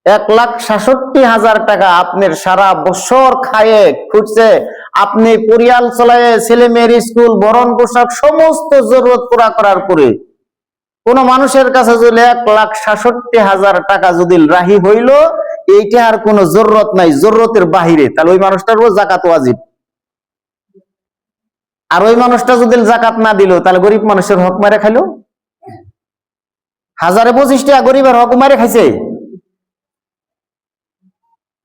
1,67,000 টাকা আপনার সারা বছর খায়ে খুঁজছে, আপনি পরিয়াল চলায়, ছেলে মেয়ের স্কুল, ভরণ পোশাক, সমস্ত জরুরত পুরা করার পরে কোন মানুষের কাছে যদি 1,67,000 টাকা যদি রাহি হইল, এইটা আর কোন জরুরত নাই, জরুরতের বাহিরে, তাহলে ওই মানুষটার উপর জাকাত ওয়াজিব। আর ওই মানুষটা যদি জাকাত না দিল, তাহলে গরিব মানুষের হক মারে খাইলো। 1025 টাকা গরিবের হক মারে খাইছে।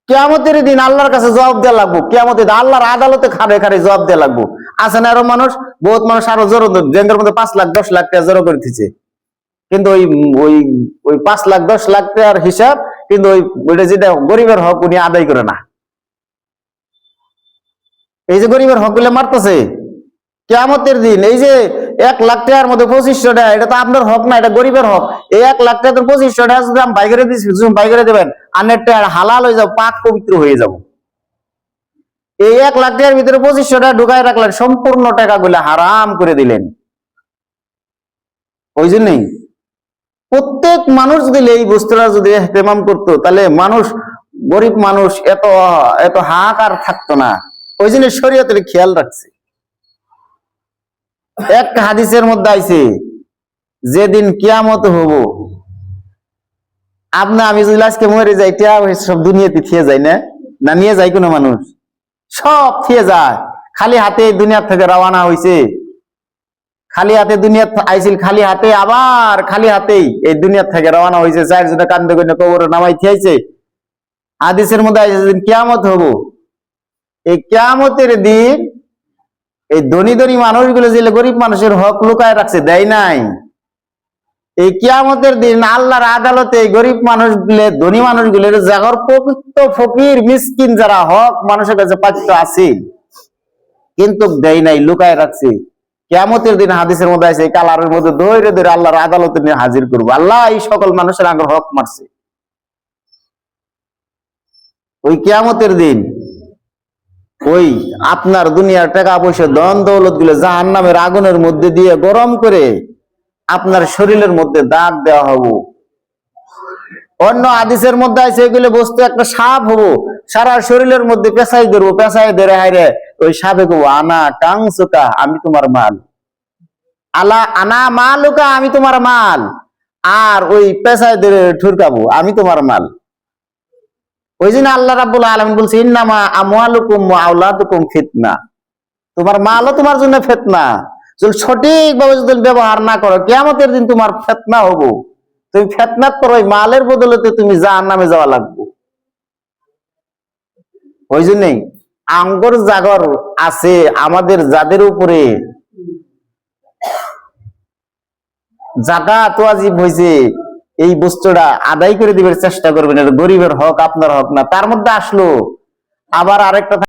কিয়ামতের দিন আল্লাহর কাছে জবাব দেওয়া লাগবো, কিয়ামতের দিন আল্লাহর আদালতে খাড়ে খাড়ে জবাব দেওয়া লাগবো। আছে না আরো মানুষ, বহুত মানুষ আরো জোর ব্যাংকের মধ্যে 5 লাখ 10 লাখ টাকা জড়ো করে দিচ্ছে, কিন্তু ওই ওই ওই 5 লাখ 10 লাখ টাকার হিসাব কিন্তু ওইটা যেটা গরিবের হক উনি আদায় করে না। এই যে গরিবের হক গুলো মারতেছে কিয়ামতের দিন, এই যে 1 লাখ টাকার মধ্যে 2500 টাকা, এটা তো আপনার হক না, এটা গরিবের হক। এই 1 লাখ টাকা 2500 টাকা যদি আমি বাইরে দিচ্ছি, বাইরে দেবেন, আনের টাকা হালাল হয়ে যাবো, পাক পবিত্র হয়ে যাব। এই 1 লাখ টাকার ভিতরে 2500 টাকা ঢুকায় রাখলেন, সম্পূর্ণ টাকা গুলা হারাম করে দিলেন। ওই জন্যই প্রত্যেক মানুষ যদি এই বস্তুটা যদি ইহতেমাম করতো, তাহলে মানুষ, গরিব মানুষ এত এত হাহাকার থাকতো না। ওই জন্য শরীয়তের খেয়াল রাখছে। এক হাদিসের মধ্যে আইছে, যেদিন কিয়ামত হব, আমি যদি আজকে মরে যাই, সব দুনিয়াতে থিয়ে যায় না, না নিয়ে যায় কোনো মানুষ, সব থিয়ে যায়। খালি হাতে দুনিয়া থেকে রওনা হয়েছে, খালি হাতে দুনিয়া আইছিল, খালি হাতে আবার খালি হাতেই এই দুনিয়া থেকে রওনা হয়েছে। 4 জনে কান্দে কইনা কবরে নামাই থিয়েছে। হাদিসের মধ্যে আইছে, যেদিন কিয়ামত হব, এই কিয়ামতের দিন এই ধনী ধনী মানুষগুলো যে গরিব মানুষের হক লুকায় রাখছে, দেয় নাই, এই কিয়ামতের দিন আল্লাহর আদালতে এই গরিব মানুষগুলো, ধনী মানুষগুলোর জাগর প্রকৃত ফকির মিসকিন যারা হক মানুষের কাছে প্রাপ্য আছে কিন্তু দেয় নাই, লুকায় রাখছে, কিয়ামতের দিন হাদিসের মধ্যে আছে কালারের মধ্যে ধরে ধরে আল্লাহর আদালতে নিয়ে হাজির করবো। আল্লাহ এই সকল মানুষের আগে হক মারছে। ওই কিয়ামতের দিন ওই আপনার দুনিয়ার টাকা পয়সা ধন দৌলত গুলো জাহান্নামের আগুনের মধ্যে দিয়ে গরম করে আপনার শরীরের মধ্যে দাগ দেওয়া হবো। অন্য হাদিসের মধ্যে আছে এগুলো বস্তু একটা সাপ হবো, সারা শরীরের মধ্যে পেঁচাই ধরবো, পেঁচাই ধরে হাইরে ওই সাপে কবো, আনা কাংসুকা, আমি তোমার মাল, আলা আনা মালুকা, আমি তোমার মাল। আর ওই পেঁচাই ধরে ঠুরকাবো, আমি তোমার মাল। ওই জন্য আল্লাহ রাব্বুল আলামিন বলছে, ইন্নামা আমওয়ালুকুম ওয়া আওলাদুকুম ফিতনা, তোমার মালও তোমার জন্য ফিতনা। যদি সঠিকভাবে যদি ব্যবহার না করো, কিয়ামতের দিন তোমার ফিতনা হবো। তুমি ফিতনার পর ওই মালের বদলতে তুমি জাহান্নামে যাওয়া লাগবে। ওই জন্যই আঙ্গর জাগর আছে আমাদের, যাদের উপরে যাকাত ওয়াজিব হয়েছে, এই বস্তুটা আদায় করে দিবার চেষ্টা করবেন। গরিবের হক, আপনার হক না। তার মধ্যে আসলো আবার আরেকটা